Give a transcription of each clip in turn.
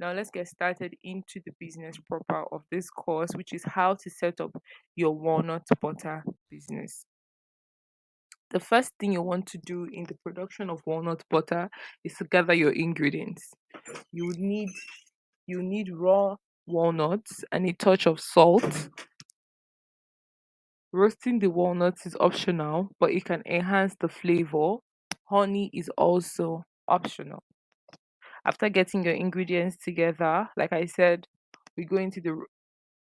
Now let's get started into the business proper of this course, which is how to set up your walnut butter business. The first thing you want to do in the production of walnut butter is to gather your ingredients. You would need raw walnuts and a touch of salt. Roasting the walnuts is optional, but it can enhance the flavor. Honey is also optional. After getting your ingredients together, like I said, we go into the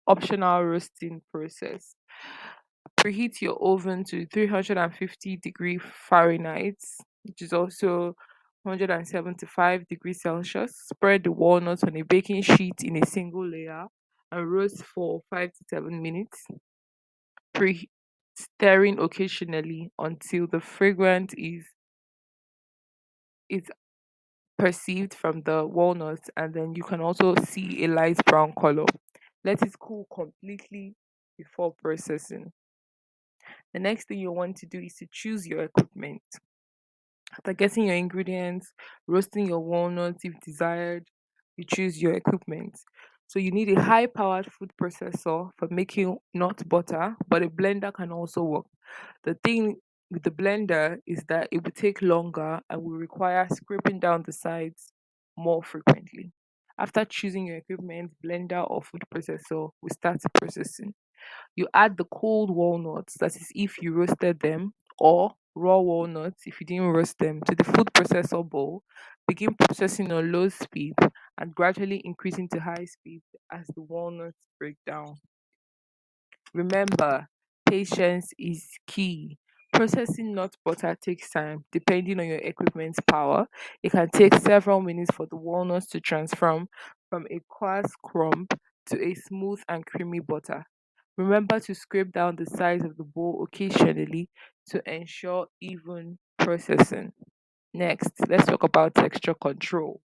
optional roasting process. Preheat your oven to 350-degree Fahrenheit, which is also 175 degrees Celsius. Spread the walnuts on a baking sheet in a single layer and roast for 5 to 7 minutes. Stirring occasionally until the fragrance is perceived from the walnuts, and then you can also see a light brown color. Let it cool completely before processing. The next thing you want to do is to choose your equipment. After getting your ingredients, roasting your walnuts if desired, you choose your equipment. So you need a high powered food processor for making nut butter, but a blender can also work. The thing with the blender is that it will take longer and will require scraping down the sides more frequently. After choosing your equipment, blender or food processor will start processing. You add the cold walnuts, that is, if you roasted them, or raw walnuts, if you didn't roast them, to the food processor bowl. Begin processing on low speed and gradually increasing to high speed as the walnuts break down. Remember, patience is key. Processing nut butter takes time depending on your equipment's power. It can take several minutes for the walnuts to transform from a coarse crumb to a smooth and creamy butter. Remember to scrape down the sides of the bowl occasionally to ensure even processing. Next, let's talk about texture control.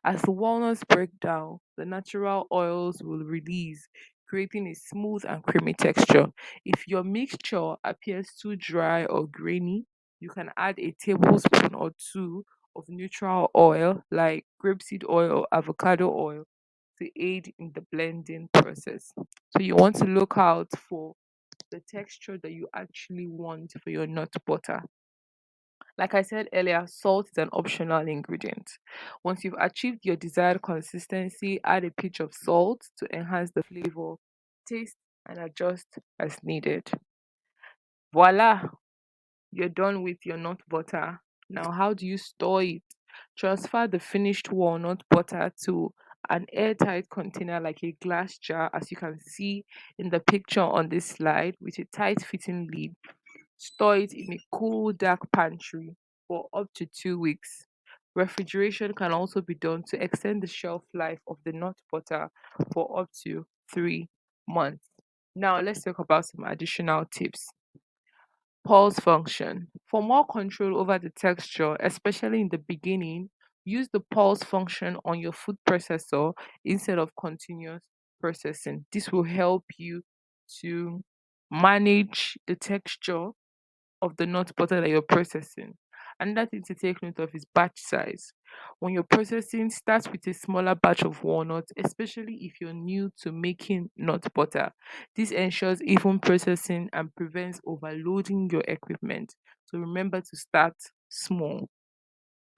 As the walnuts break down, the natural oils will release, creating a smooth and creamy texture. If your mixture appears too dry or grainy, you can add a tablespoon or two of neutral oil like grapeseed oil or avocado oil to aid in the blending process. So you want to look out for the texture that you actually want for your nut butter. Like I said earlier, salt is an optional ingredient. Once you've achieved your desired consistency, add a pinch of salt to enhance the flavor, taste, and adjust as needed. Voila, you're done with your nut butter. Now, how do you store it? Transfer the finished walnut butter to an airtight container like a glass jar, as you can see in the picture on this slide, with a tight fitting lid. Store it in a cool, dark pantry for up to 2 weeks. Refrigeration can also be done to extend the shelf life of the nut butter for up to 3 months. Now, let's talk about some additional tips. Pulse function. For more control over the texture, especially in the beginning, use the pulse function on your food processor instead of continuous processing. This will help you to manage the texture of the nut butter that you're processing. Another thing to take note of is batch size. When you're processing, start with a smaller batch of walnuts, especially if you're new to making nut butter. This ensures even processing and prevents overloading your equipment. So remember to start small.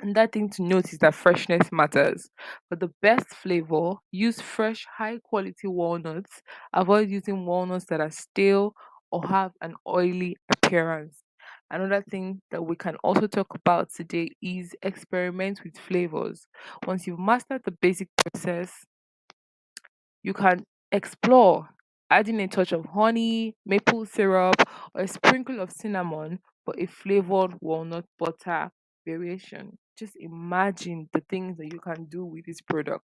Another thing to note is that freshness matters. For the best flavor, use fresh, high quality walnuts. Avoid using walnuts that are stale or have an oily appearance. Another thing that we can also talk about today is experiment with flavors. Once you've mastered the basic process, you can explore adding a touch of honey, maple syrup, or a sprinkle of cinnamon for a flavored walnut butter variation. Just imagine the things that you can do with this product.